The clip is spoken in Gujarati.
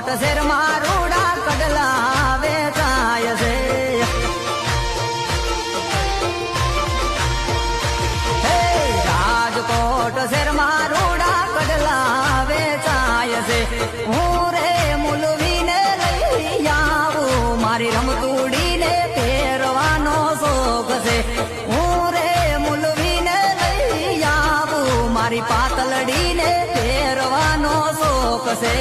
રાજકોટ શેરમાં રૂડા કડલા વેચાય છે. હે રાજકોટ શેરમાં રૂડા કડલા વેચાય છે. હું રે મુલવીને લઈ આવું મારી રમતુડીને પહેરવાનો શોખ છે. હું રે મુલવીને લઈ આવું મારી પાતલડીને પહેરવાનો શોખ છે.